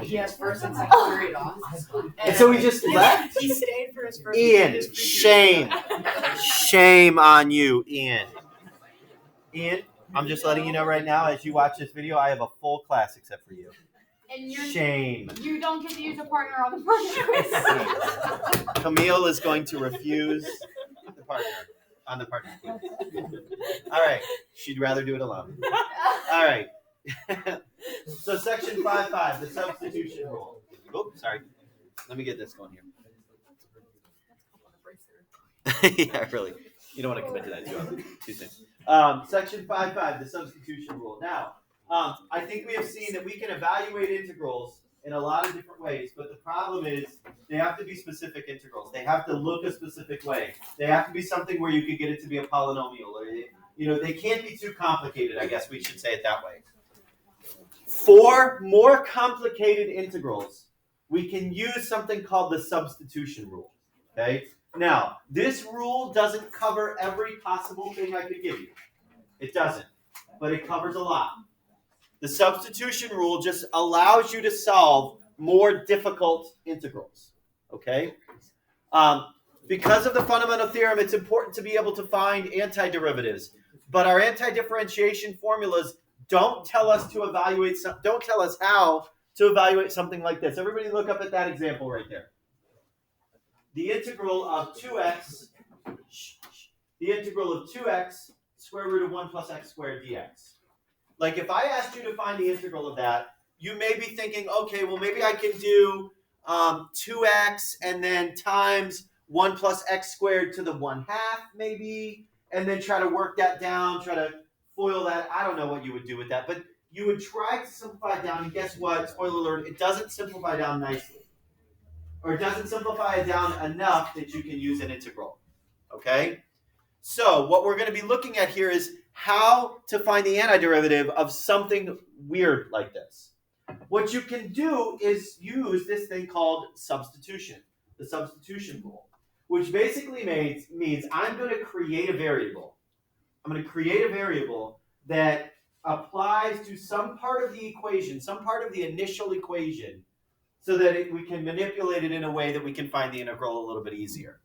He has first and second period off. And so he just left? He stayed for his first Ian, his free shame. period. Shame on you, Ian. Ian, I'm just letting you know right now, as you watch this video, I have a full class except for you. And Shame. you don't get to use a partner on the partner quiz. Camille is going to refuse the partner on the partner quiz. All right. She'd rather do it alone. All right. So section 5.5, the substitution rule. Oops, sorry. Let me get this going here. Yeah, really. You don't want to commit to that too soon. Section 5.5, the substitution rule. Now, I think we have seen that we can evaluate integrals in a lot of different ways, but the problem is they have to be specific integrals. They have to look a specific way. They have to be something where you could get it to be a polynomial. Or, they can't be too complicated, I guess we should say it that way. For more complicated integrals, we can use something called the substitution rule. Okay? Now, this rule doesn't cover every possible thing I could give you. It doesn't, but it covers a lot. The substitution rule just allows you to solve more difficult integrals. Okay? Because of the fundamental theorem, it's important to be able to find antiderivatives. But our antidifferentiation formulas don't tell us how to evaluate something like this. Everybody look up at that example right there. The integral of 2x square root of 1 plus x squared dx. Like if I asked you to find the integral of that, you may be thinking, okay, well maybe I can do 2x and then times 1 plus x squared to the 1/2 maybe, and then try to work that down, try to FOIL that. I don't know what you would do with that, but you would try to simplify it down, and guess what? Spoiler alert, it doesn't simplify down nicely. Or it doesn't simplify it down enough that you can use an integral. Okay? So what we're going to be looking at here is how to find the antiderivative of something weird like this. What you can do is use this thing called substitution, the substitution rule, which basically means I'm going to create a variable. I'm going to create a variable that applies to some part of the equation, some part of the initial equation, so that we can manipulate it in a way that we can find the integral a little bit easier.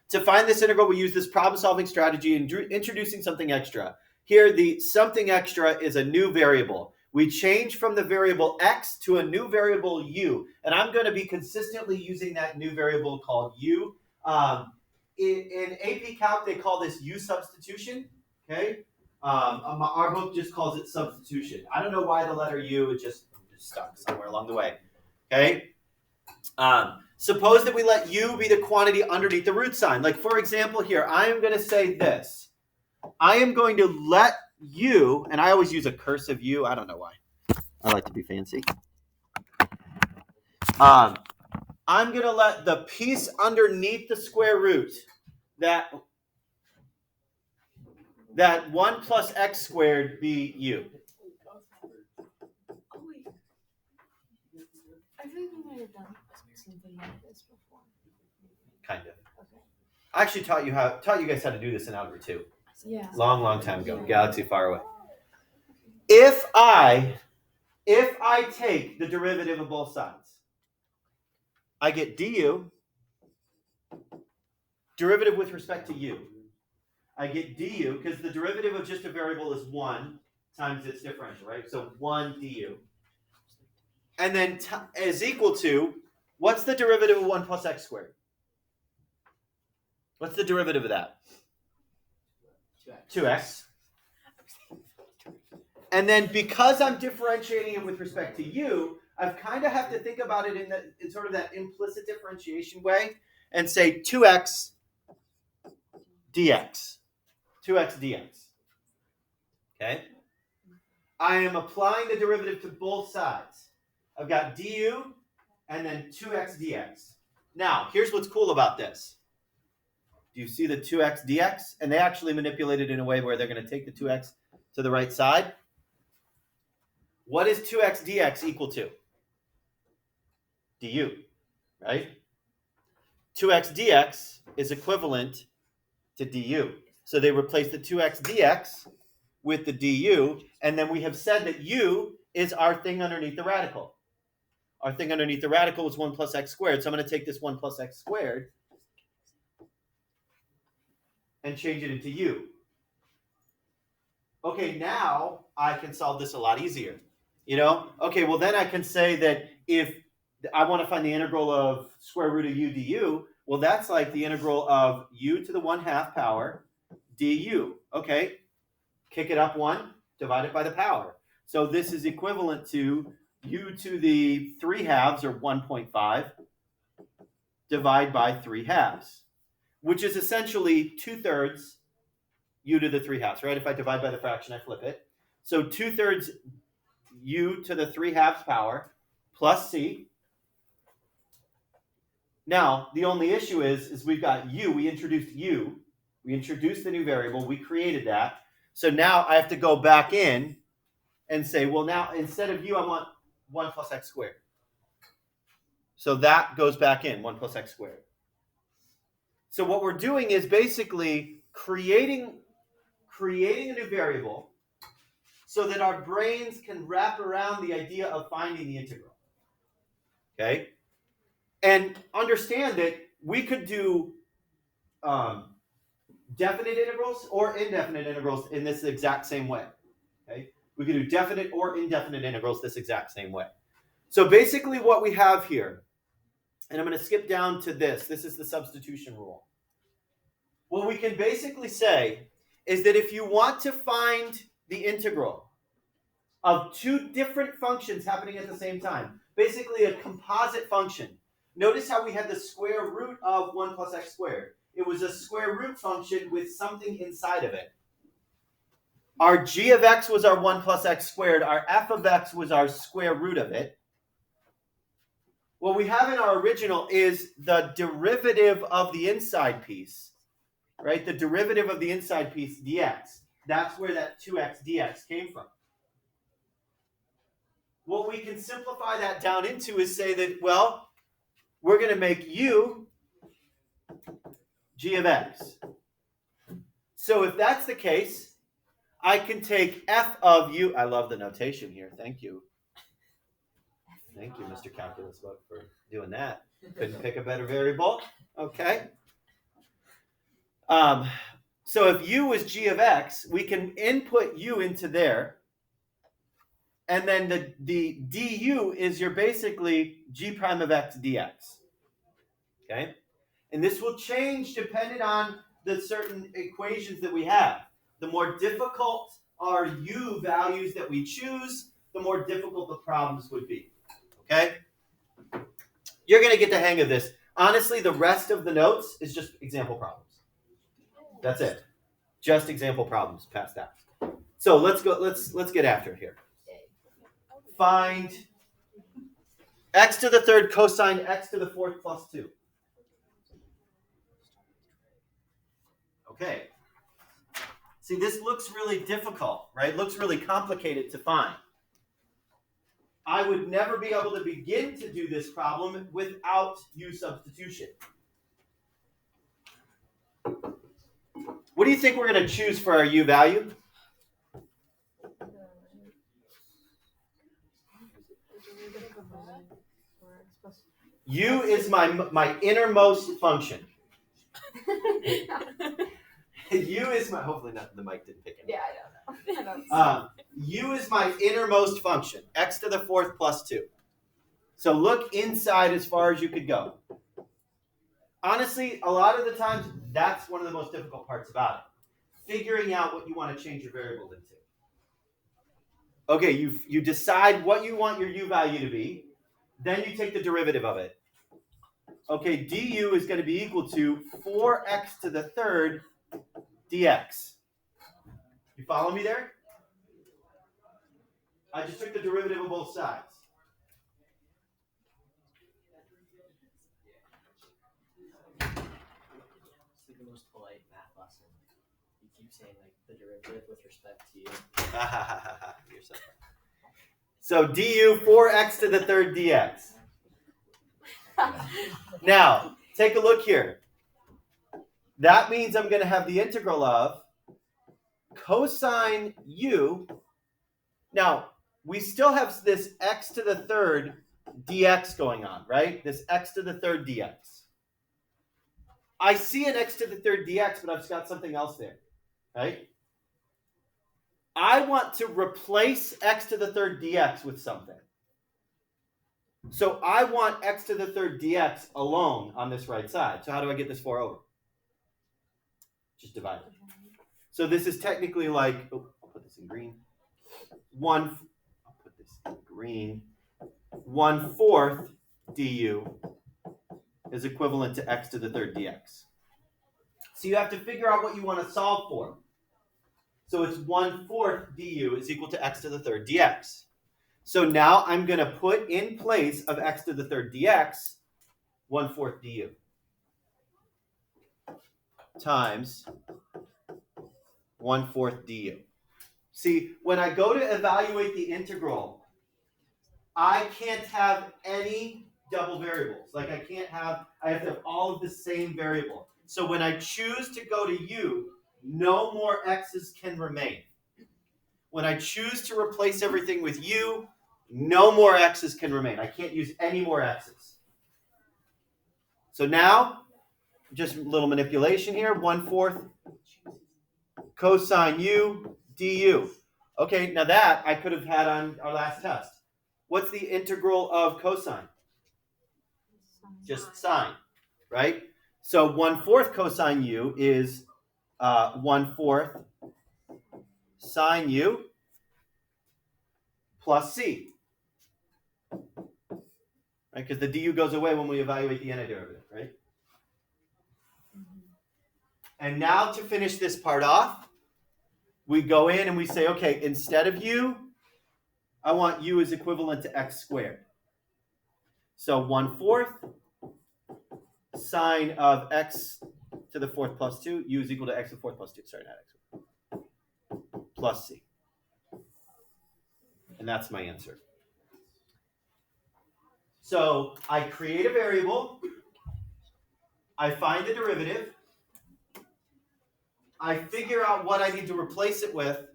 To find this integral, we use this problem-solving strategy and introducing something extra. Here, the something extra is a new variable. We change from the variable x to a new variable u, and I'm going to be consistently using that new variable called u. In AP Calc, they call this U-Substitution. Okay, our book just calls it substitution. I don't know why the letter U, it just stuck somewhere along the way. Okay. Suppose that we let u be the quantity underneath the root sign. Like for example here, I am going to say this. I am going to let u, and I always use a cursive u. I don't know why. I like to be fancy. I'm going to let the piece underneath the square root, that 1 plus x squared be u. Oh, wait. I feel like we might have done something like this before. Kind of. Okay. I actually taught you guys how to do this in Algebra 2. Yeah. Long time ago. Galaxy far away. If I take the derivative of both sides, I get du, derivative with respect to u. I get du, because the derivative of just a variable is 1 times its differential, right? So 1 du. And then is equal to, what's the derivative of 1 plus x squared? What's the derivative of that? 2x. And then because I'm differentiating it with respect to u, I kind of have to think about it in sort of that implicit differentiation way and say 2x dx. 2x dx. Okay? I am applying the derivative to both sides. I've got du and then 2x dx. Now, here's what's cool about this. Do you see the 2x dx? And they actually manipulate it in a way where they're going to take the 2x to the right side. What is 2x dx equal to? Du, right? 2x dx is equivalent to du. So they replace the 2x dx with the du, and then we have said that u is our thing underneath the radical. our thing underneath the radical was 1 plus x squared. So I'm going to take this 1 plus x squared and change it into u. Okay, now I can solve this a lot easier. Okay, well then I can say that if I want to find the integral of square root of u du, well that's like the integral of u to the 1/2 power du. Okay, kick it up 1, divide it by the power. So this is equivalent to u to the 3/2 or 1.5 divide by 3/2, which is essentially 2/3 u to the 3/2, right? If I divide by the fraction, I flip it. So 2/3 u to the 3/2 power plus c. Now, the only issue is we've got u. We introduced u. We introduced the new variable. We created that. So now I have to go back in and say, well, now instead of u, I want 1 plus x squared. So that goes back in, 1 plus x squared. So what we're doing is basically creating a new variable so that our brains can wrap around the idea of finding the integral. Okay? And understand that we could do definite integrals or indefinite integrals in this exact same way. Okay? We could do definite or indefinite integrals this exact same way. So basically what we have here, and I'm going to skip down to this. This is the substitution rule. What we can basically say is that if you want to find the integral of two different functions happening at the same time, basically a composite function. Notice how we had the square root of 1 plus x squared. It was a square root function with something inside of it. Our g of x was our 1 plus x squared. Our f of x was our square root of it. What we have in our original is the derivative of the inside piece, right? The derivative of the inside piece, dx. That's where that 2x dx came from. What we can simplify that down into is say that, well, we're going to make u g of x. So if that's the case, I can take f of u. I love the notation here. Thank you. Thank you, Mr. Calculus Book, for doing that. Couldn't pick a better variable. Okay. So if u is g of x, we can input u into there. And then the du is your basically g prime of x dx. Okay? And this will change depending on the certain equations that we have. The more difficult our u values that we choose, the more difficult the problems would be. Okay? You're going to get the hang of this. Honestly, the rest of the notes is just example problems. That's it. Just example problems past that. So let's go. Let's get after it here. Find x to the third cosine x to the fourth plus 2. Okay. See, this looks really difficult, right? Looks really complicated to find. I would never be able to begin to do this problem without U-substitution. What do you think we're going to choose for our U value? U is my innermost function. U is my, hopefully not, the mic didn't pick it up. Yeah, I don't know. U is my innermost function, x to the fourth plus 2. So look inside as far as you could go. Honestly, a lot of the times, that's one of the most difficult parts about it. Figuring out what you want to change your variable into. Okay, you decide what you want your U value to be. Then you take the derivative of it. Okay, du is going to be equal to 4x to the third dx. You follow me there? I just took the derivative of both sides. It's like the most polite math lesson. You keep saying like the derivative with respect to you. You're so funny. So du 4x to the third dx. Now, take a look here. That means I'm going to have the integral of cosine u. Now, we still have this x to the third dx going on, right? This x to the third dx. I see an x to the third dx, but I've got something else there, right? I want to replace x to the third dx with something. So I want x to the third dx alone on this right side. So how do I get this 4 over? Just divide it. So this is technically like, oh, I'll put this in green. I'll put this in green. 1/4 du is equivalent to x to the third dx. So you have to figure out what you want to solve for. So it's 1/4 du is equal to x to the third dx. So now I'm going to put in place of x to the third dx 1/4 du times 1/4 du. See, when I go to evaluate the integral, I can't have any double variables. Like I have to have all of the same variable. So when I choose to go to u, no more x's can remain. When I choose to replace everything with u, no more x's can remain. I can't use any more x's. So now, just a little manipulation here, 1/4 cosine u du. Okay, now that I could have had on our last test. What's the integral of cosine? Just sine, right? So 1/4 cosine u is 1/4 sine u plus c. Right? Because the du goes away when we evaluate the antiderivative, right? And now to finish this part off, we go in and we say, okay, instead of u, I want u is equivalent to x squared. So 1/4 sine of x to the 4th plus 2, u is equal to x to the 4th plus 2. Sorry, not x. Plus c. And that's my answer. So I create a variable. I find the derivative. I figure out what I need to replace it with.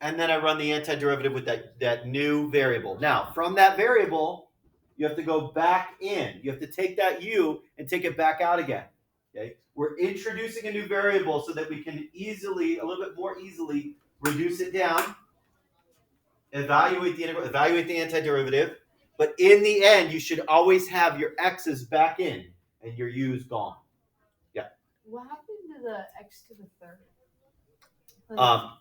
And then I run the antiderivative with that new variable. Now, from that variable, you have to go back in. You have to take that u and take it back out again. Okay? We're introducing a new variable so that we can easily, a little bit more easily, reduce it down, evaluate the integral, evaluate the antiderivative. But in the end, you should always have your x's back in and your u's gone. Yeah. What happened to the x to the third?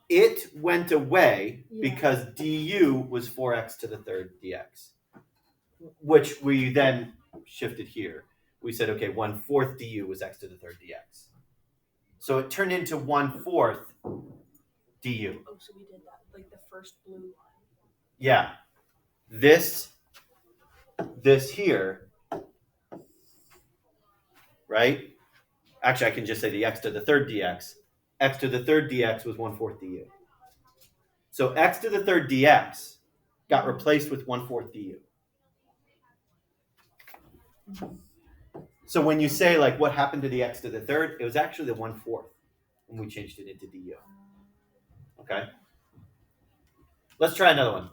It went away Yeah. because du was 4x to the third dx, which we then shifted here. We said, okay, 1/4 du was x to the third dx. So it turned into 1/4 du. Oh, so we did that, like the first blue line. Yeah. This here, right? Actually, I can just say the x to the third dx. X to the third dx was 1/4 du. So x to the third dx got replaced with 1/4 du. So when you say, like, what happened to the x to the third, it was actually the 1/4 when we changed it into du. Okay? Let's try another one.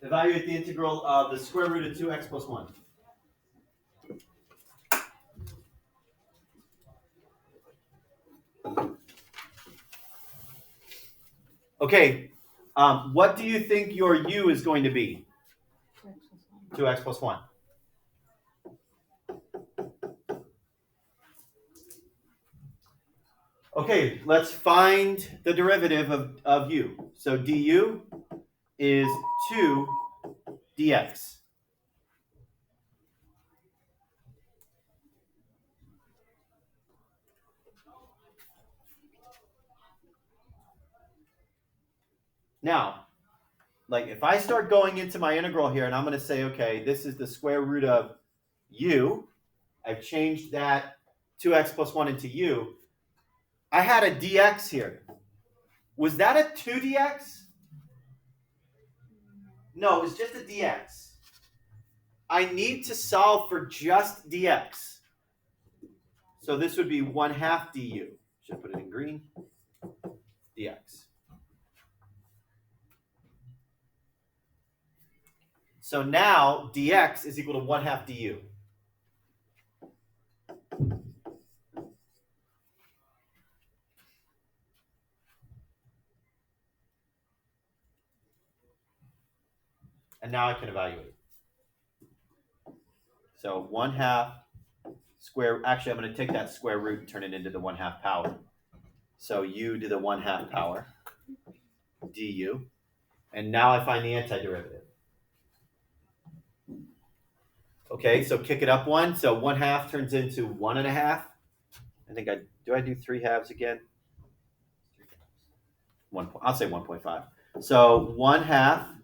Evaluate the integral of the square root of 2x plus 1. Okay, what do you think your u is going to be? 2x plus 1. Okay, let's find the derivative of u. So du is 2 dx. Now, like if I start going into my integral here and I'm going to say, okay, this is the square root of u. I've changed that 2x plus 1 into u. I had a dx here. Was that a 2 dx? No, it was just a dx. I need to solve for just dx. So this would be 1/2 du. Should put it in green. green, dx. So now dx is equal to 1/2 du. And now I can evaluate. So 1/2 square, actually I'm going to take that square root and turn it into the 1/2 power. So u to the 1/2 power du. And now I find the antiderivative. Okay, so kick it up one. So 1/2 turns into 1.5. I think do I do 3/2 again? I'll say 1.5. So 1/2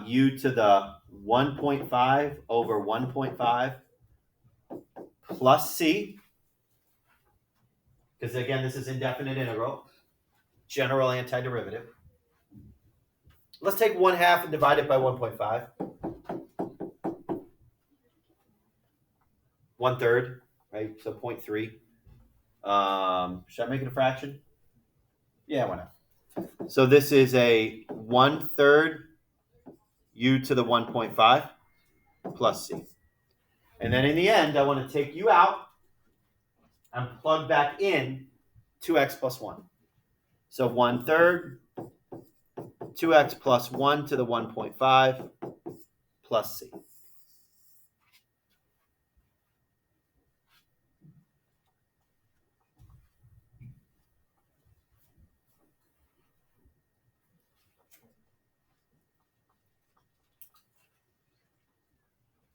u to the 1.5 over 1.5 plus c, because again, this is indefinite integral, general antiderivative. Let's take 1/2 and divide it by 1.5. 1/3, right? So 0.3. Should I make it a fraction? Yeah, why not? So this is a 1/3 u to the 1.5 plus c. And then in the end, I want to take u out and plug back in 2x plus 1. So 1/3, 2x plus 1 to the 1.5 plus c.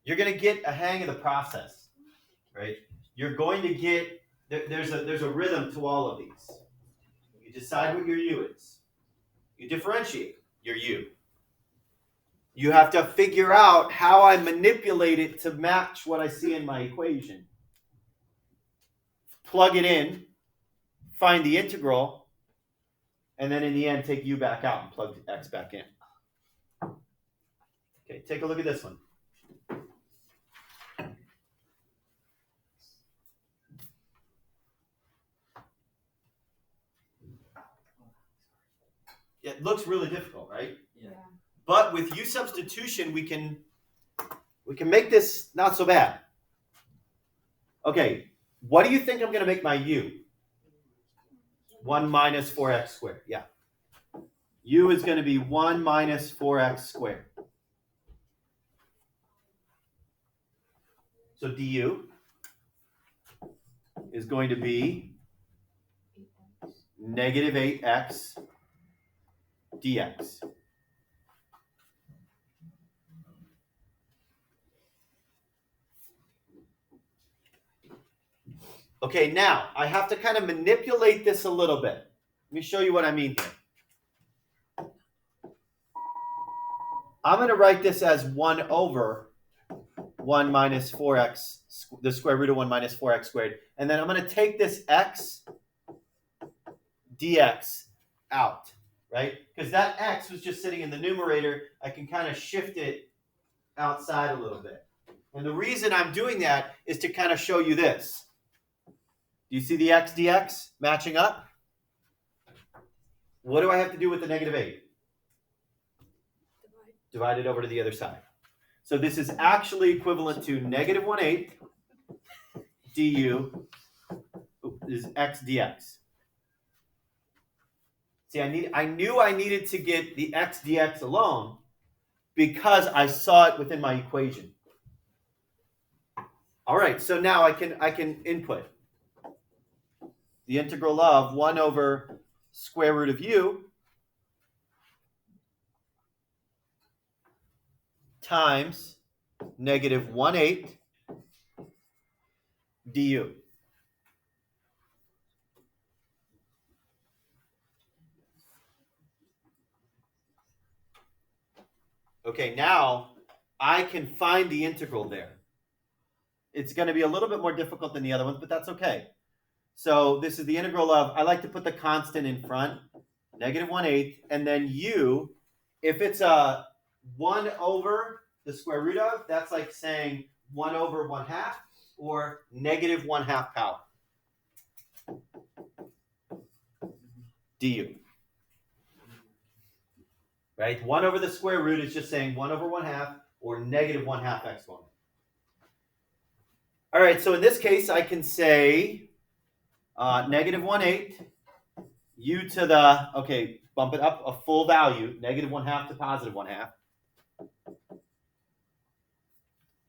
You're going to get a hang of the process, right? You're going to get, there's a rhythm to all of these. You decide what your u is. You differentiate your u. You have to figure out how I manipulate it to match what I see in my equation. Plug it in, find the integral, and then in the end, take u back out and plug x back in. Okay, take a look at this one. It looks really difficult, right? Yeah. But with U-Substitution, we can make this not so bad. Okay, what do you think I'm going to make my u? 1 minus 4x squared. Yeah. U is going to be 1 minus 4x squared. So du is going to be negative 8x dx. Okay, now I have to kind of manipulate this a little bit. Let me show you what I mean here. I'm going to write this as 1 over 1 minus 4x, the square root of 1 minus 4x squared. And then I'm going to take this x dx out, right? Because that x was just sitting in the numerator. I can kind of shift it outside a little bit. And the reason I'm doing that is to kind of show you this. Do you see the x dx matching up? What do I have to do with the negative 8? Divide it over to the other side. So this is actually equivalent to negative 1/8 du is x dx. See, I knew I needed to get the x dx alone because I saw it within my equation. All right, so now I can input the integral of 1 over square root of u times negative 1/8 du. Okay, now I can find the integral there. It's going to be a little bit more difficult than the other ones, but that's okay. So this is the integral of, I like to put the constant in front, negative 1/8, and then u, if it's a 1 over the square root of, that's like saying 1 over 1/2 or negative 1/2 power. du. Right? 1 over the square root is just saying 1 over 1/2 or negative 1/2 exponent. All right, so in this case, I can say negative 1/8 u to the, okay, bump it up a full value, negative 1/2 to positive 1/2,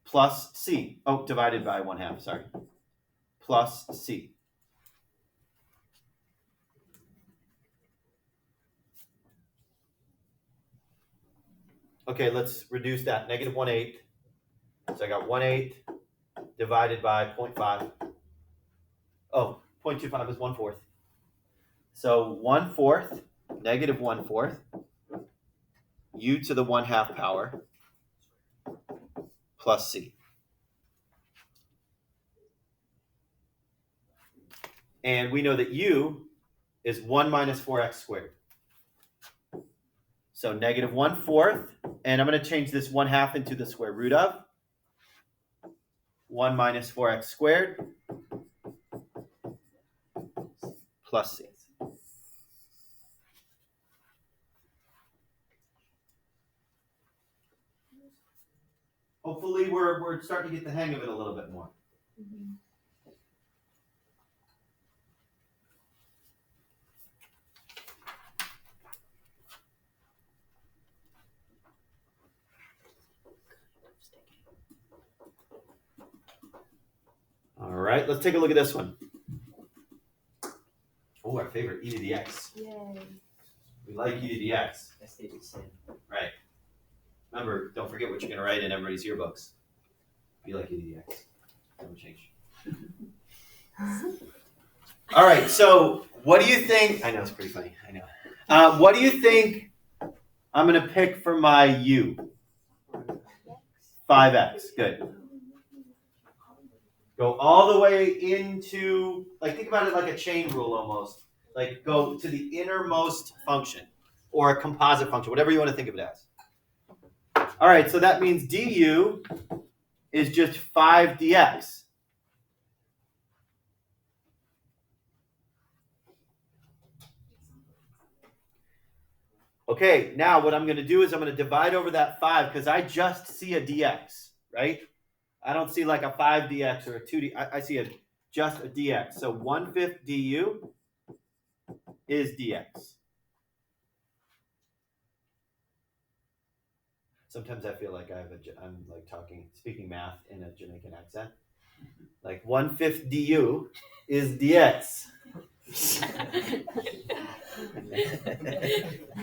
plus c. Oh, divided by 1/2, sorry. Plus c. Okay, let's reduce that. Negative 1/8. So I got 1/8 divided by 0.5. Oh, 0.25 is 1/4. So 1/4, negative 1/4, u to the 1/2 power plus c. And we know that u is 1 minus 4x squared. So negative 1/4, and I'm going to change this 1/2 into the square root of 1 minus 4x squared plus c. Hopefully we're starting to get the hang of it a little bit more. Mhm. All right, let's take a look at this one. Oh, our favorite, e to the x. Yay. We like e to the x. I stayed the same. Right. Remember, don't forget what you're going to write in everybody's yearbooks. Be like e to the x. Never change. All right, so what do you think? I know, it's pretty funny. I know. What do you think I'm going to pick for my u? 5x. Good. Go all the way into, like, think about it like a chain rule almost. Like, go to the innermost function or a composite function, whatever you want to think of it as. All right, so that means du is just 5 dx. Okay, now what I'm going to do is I'm going to divide over that 5 because I just see a dx, right? I don't see like a 5 dx or a 2 dx. I see just a dx. So 1/5 du is dx. Sometimes I feel like I'm like speaking math in a Jamaican accent. Like 1/5 du is dx.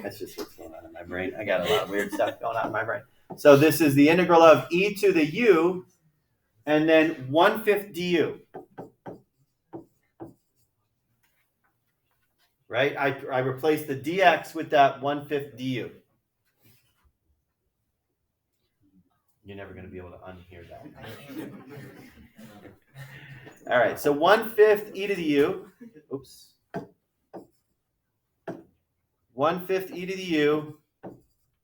That's just what's going on in my brain. I got a lot of weird stuff going on in my brain. So this is the integral of e to the u, and then 1/5 du. Right? I replace the dx with that 1/5 du. You're never going to be able to unhear that. All right, so 1/5 e to the u. Oops. 1/5 e to the u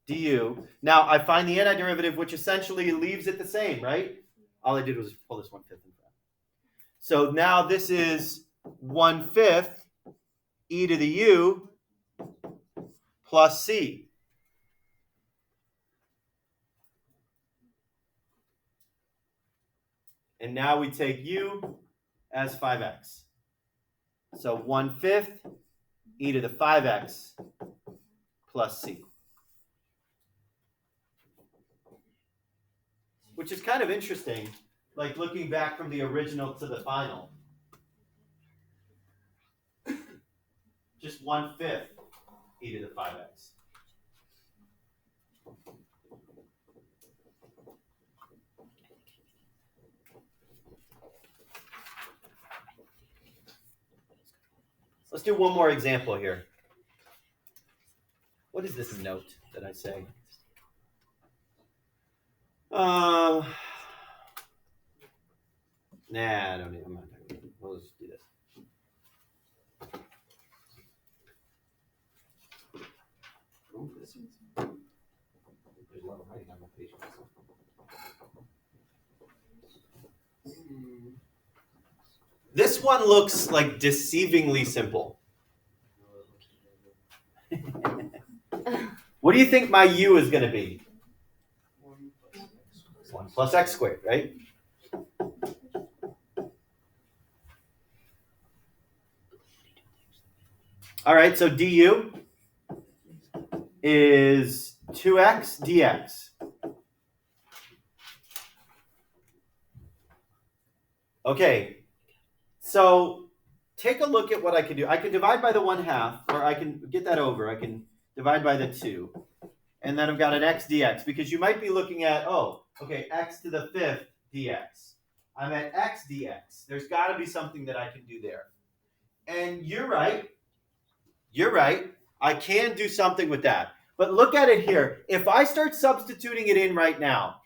du. Now I find the antiderivative, which essentially leaves it the same, right? All I did was pull this 1/5 in front. So now this is 1/5 e to the u plus c. And now we take u as 5x. So 1/5 e to the 5x plus c. Which is kind of interesting, like looking back from the original to the final. Just 1/5 e to the 5x. Let's do one more example here. What is this note that I say? Nah, I don't need. I'm not talking. We'll just do this. Ooh, this one's, there's a lot of writing on my page. This one looks like deceivingly simple. What do you think my u is going to be? 1 plus x squared, right? All right, so du is 2x dx. Okay, so take a look at what I can do. I can divide by the 1/2, or I can get that over. I can divide by the 2. And then I've got an x dx, because you might be looking at, oh, okay, x to the 5th dx. I'm at x dx. There's got to be something that I can do there. And you're right. You're right. I can do something with that. But look at it here. If I start substituting it in right now,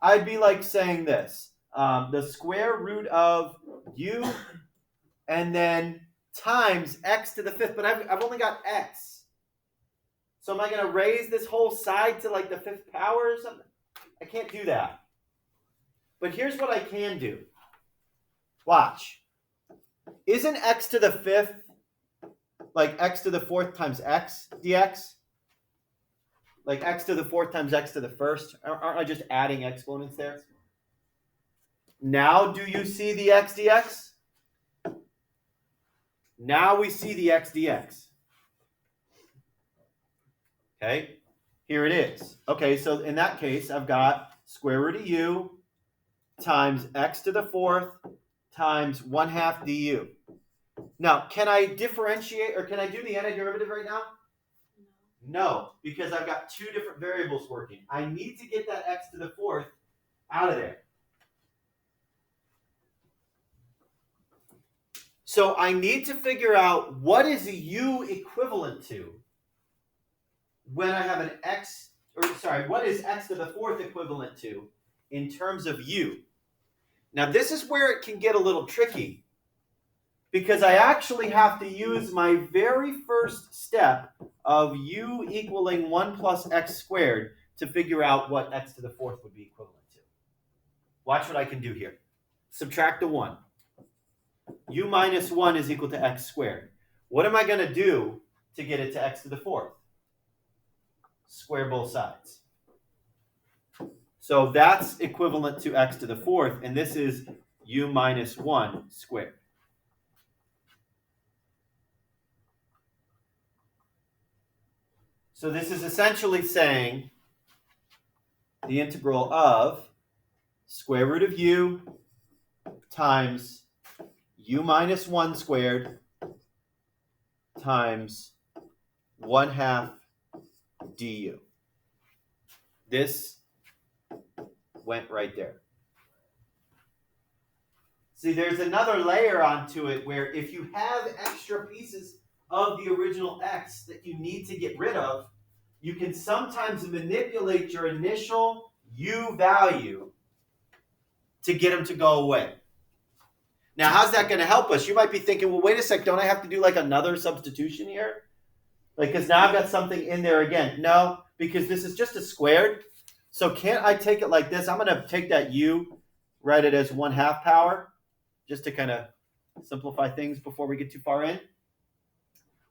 I'd be like saying this. The square root of u and then times x to the 5th. But I've only got x. So am I going to raise this whole side to like the 5th power or something? I can't do that. But here's what I can do. Watch. Isn't x to the 5th like x to the 4th times x dx? Like x to the 4th times x to the 1st? Aren't I just adding exponents there? Now do you see the x dx? Now we see the x dx. Okay, here it is. Okay, so in that case, I've got square root of u times x to the 4th times 1/2 du. Now, can I differentiate, or can I do the antiderivative right now? No, because I've got two different variables working. I need to get that x to the 4th out of there. So I need to figure out what is a u equivalent to when I have an x, what is x to the 4th equivalent to in terms of u? Now this is where it can get a little tricky, because I actually have to use my very first step of u equaling 1 plus x squared to figure out what x to the 4th would be equivalent to. Watch what I can do here. Subtract the 1. U minus 1 is equal to x squared. What am I going to do to get it to x to the 4th? Square both sides. So that's equivalent to x to the 4th, and this is u minus 1 squared. So this is essentially saying the integral of square root of u times u minus 1 squared times 1/2 du. This went right there. See, there's another layer onto it where if you have extra pieces of the original x that you need to get rid of, you can sometimes manipulate your initial u value to get them to go away. Now, how's that going to help us? You might be thinking, well, wait a sec, don't I have to do like another substitution here? Like, because now I've got something in there again. No, because this is just a squared. So can't I take it like this? I'm going to take that u, write it as 1/2 power, just to kind of simplify things before we get too far in.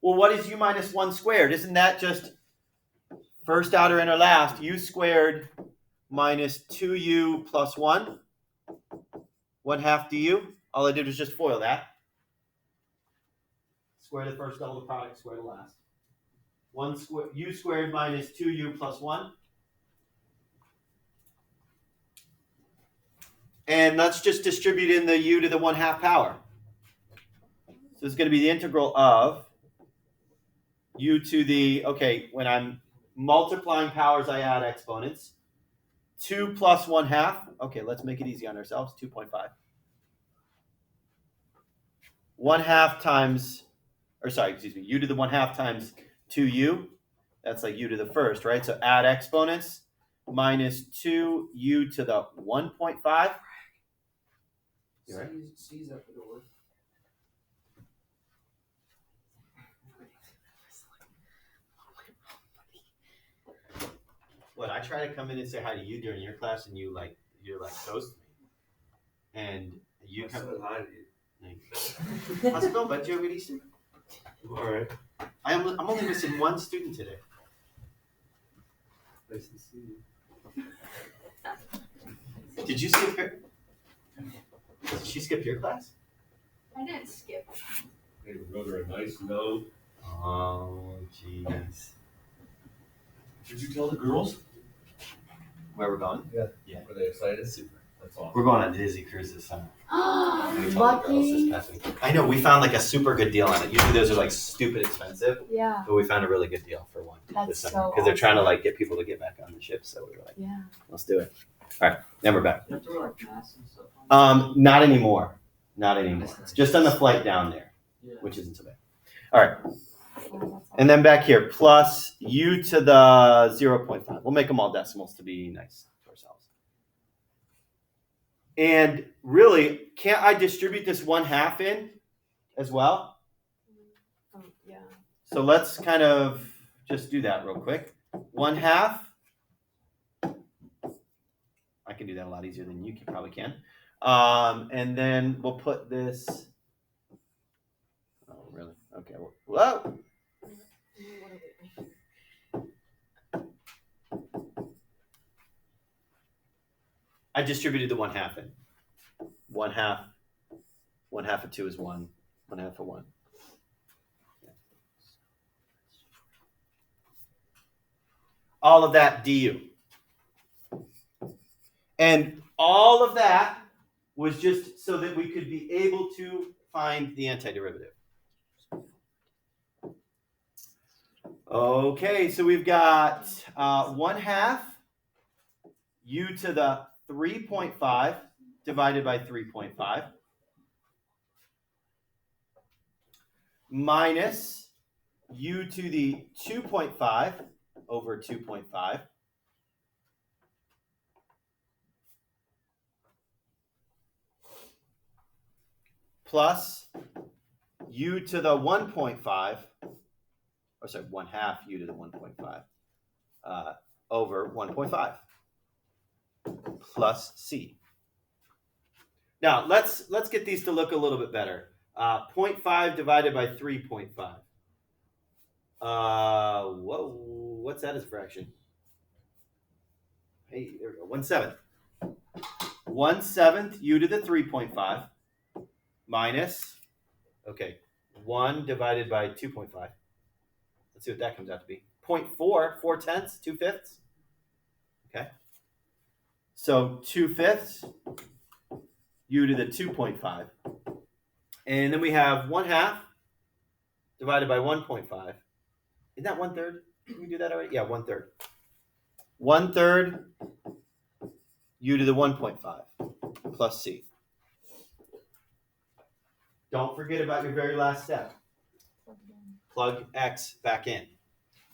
Well, what is u minus 1 squared? Isn't that just first outer inner last, u squared minus 2u plus 1, 1/2 du? All I did was just FOIL that. Square the first, double the product, square the last. U squared minus 2u plus 1. And let's just distribute in the u to the 1/2 power. So it's going to be the integral of u to the, okay, when I'm multiplying powers, I add exponents. 2 plus 1/2. Okay, let's make it easy on ourselves. 2.5. 1/2 times, u to the 1/2 times 2u. That's like u to the first, right? So add exponents. Minus 2u to the 1.5. You right? C's at the door. What, I try to come in and say hi to you during your class, and you're like ghost me. And you come. Hi to you. How's it going, bud? Did you have a good Easter? All right. I'm only missing one student today. Nice to see you. Did you skip her? Did she skip your class? I didn't skip. Hey, we wrote her a nice note. Oh, jeez. Did you tell the girls? Where we're going? Yeah. Yeah. Were they excited? Super. That's awesome. We're going on Disney cruise this summer. We told the girls Lucky. this past week. I know, we found like a super good deal on it. Usually those are like stupid expensive, Yeah. but we found a really good deal for one That's this summer. so Because they're trying to awesome. like get people to get back on the ship. So we were like, Yeah. let's do it. All right, then we're back. You have to wear like masks and stuff. Not anymore. Not anymore. It's just on the flight down there, Yeah. which isn't so bad. All right. And then back here, plus u to the 0.5. We'll make them all decimals to be nice to ourselves. And really, can't I distribute this 1/2 in as well? Oh, yeah. So let's kind of just do that real quick. 1/2. I can do that a lot easier than you probably can. And then we'll put this. Oh, really? Okay. Whoa. I distributed the 1/2 in. 1/2. 1/2 of 2 is 1. 1/2 of 1. Yeah. All of that du. And all of that was just so that we could be able to find the antiderivative. Okay, so we've got 1/2 u to the 3.5 divided by 3.5 minus u to the 2.5 over 2.5 plus u to the 1.5, or sorry, 1/2 u to the 1.5 over 1.5 plus c. Now let's get these to look a little bit better. 0.5 divided by 3.5. Whoa, what's that as a fraction? Hey, there we go. 1/7. 1/7 u to the 3.5 minus, okay, 1 divided by 2.5. Let's see what that comes out to be. 0.4, 4/10, 2/5. Okay. So 2/5 u to the 2.5. And then we have 1/2 divided by 1.5. Isn't that 1/3? Can we do that already? Yeah, 1/3. 1/3 u to the 1.5 plus c. Don't forget about your very last step. Plug x back in.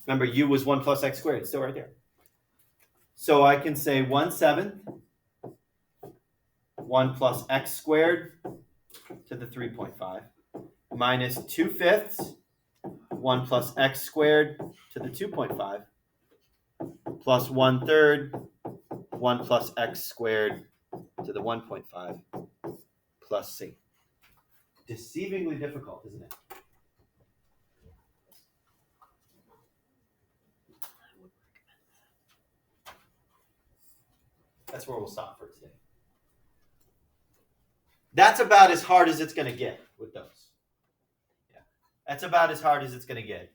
Remember, u was 1 plus x squared. It's still right there. So I can say 1/7 1 plus x squared to the 3.5 minus 2/5 1 plus x squared to the 2.5 plus 1/3 1 plus x squared to the 1.5 plus c. Deceivingly difficult, isn't it? That's where we'll stop for today. That's about as hard as it's going to get with those. Yeah, that's about as hard as it's going to get.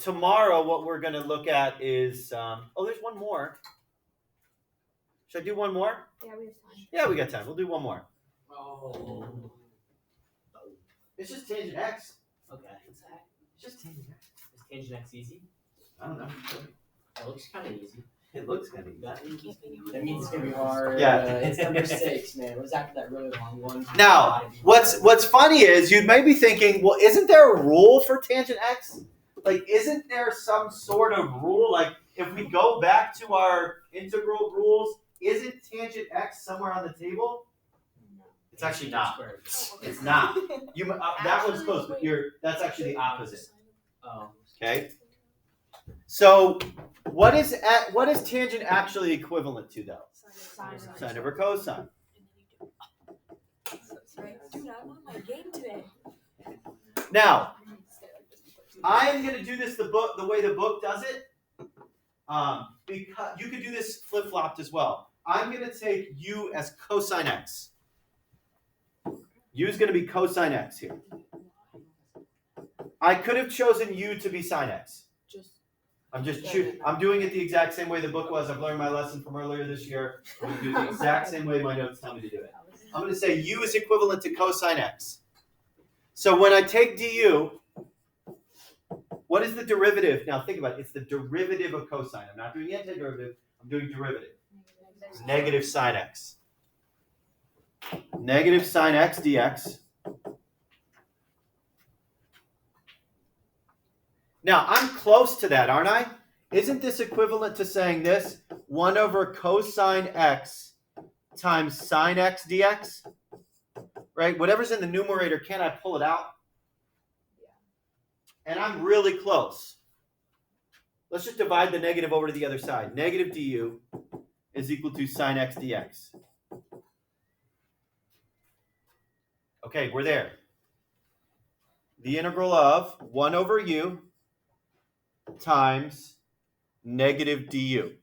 Tomorrow, what we're going to look at is, there's one more. Should I do one more? Yeah, we have time. Yeah, we got time. We'll do one more. Oh. It's just tangent x. Okay. It's just tangent x. Is tangent x easy? I don't know. It looks kind of easy. It looks kind of easy. That means it's gonna be hard. Yeah. It's number 6, man. It was after that really long one. Now, what's funny is you may be thinking, well, isn't there a rule for tangent x? Like, isn't there some sort of rule? Like, if we go back to our integral rules, isn't tangent x somewhere on the table? It's actually not. It's not. You that one's close, but that's actually the opposite. Oh. Okay. So, what is tangent actually equivalent to, though? Sine over cosine. Dude, I'm on my game today. Now, I am going to do this the way the book does it, because you could do this flip-flopped as well. I'm going to take u as cosine x. U is going to be cosine x here. I could have chosen u to be sine x. I'm doing it the exact same way the book was. I've learned my lesson from earlier this year. I'm going to do it the exact same way my notes tell me to do it. I'm going to say u is equivalent to cosine x. So when I take du, what is the derivative? Now think about it. It's the derivative of cosine. I'm not doing antiderivative. I'm doing derivative. It's negative sine x. Negative sine x dx. Now, I'm close to that, aren't I? Isn't this equivalent to saying this? 1 over cosine x times sine x dx? Right? Whatever's in the numerator, can I pull it out? And I'm really close. Let's just divide the negative over to the other side. Negative du is equal to sine x dx. Okay, we're there. The integral of 1 over u times negative du.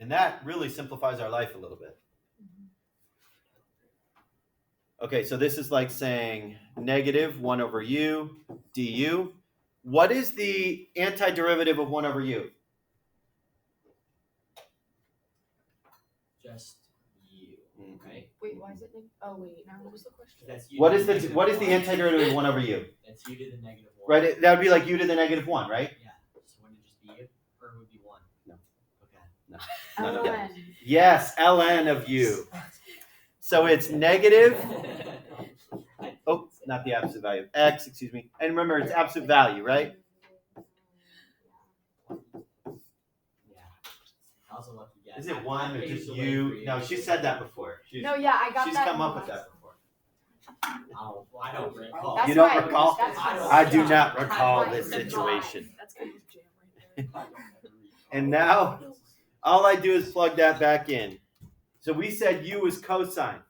And that really simplifies our life a little bit. Okay, so this is like saying negative 1 over u du. What is the antiderivative of 1 over u? Just u, right? Wait, why is it? Oh wait, now what was the question? That's u What to is negative the antiderivative of 1 over u? That's u to the negative 1. Right, that would be like u to the negative 1, right? Yeah. So wouldn't it just be u? Or it would be 1? No. Okay. None of that. LN. Yes, ln of u. So it's negative, oh, not the absolute value, x, excuse me. And remember, it's absolute value, right? Yeah. That was a lucky guess. Is it 1 or I just paved the way u? for you. No, she said that before. No, yeah, I got She's that. come up with that before. Oh, well, I don't recall. That's You don't right, recall? that's right. I do not That's recall right. this situation. That's kind of jam right there. And now, all I do is plug that back in. So we said u is cosine,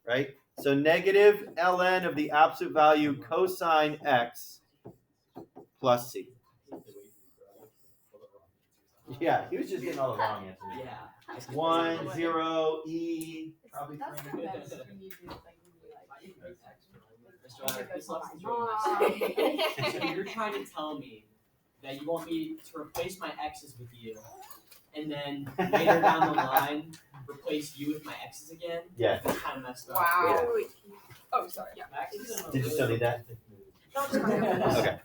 right? So negative ln of the absolute value cosine x plus c. Yeah, he was just getting all the wrong answers. Yeah. 1, 0, e, probably That's the 3. best when you do like Mr. Leonard, this Mom. lesson's really nice. So you're trying to tell me that you want me to replace my x's with you, and then later down the line replace you with my x's again? Yeah. That's kind of messed up. Wow. Oh, sorry. Yeah. X's are Did you study that? No, just fine. Okay.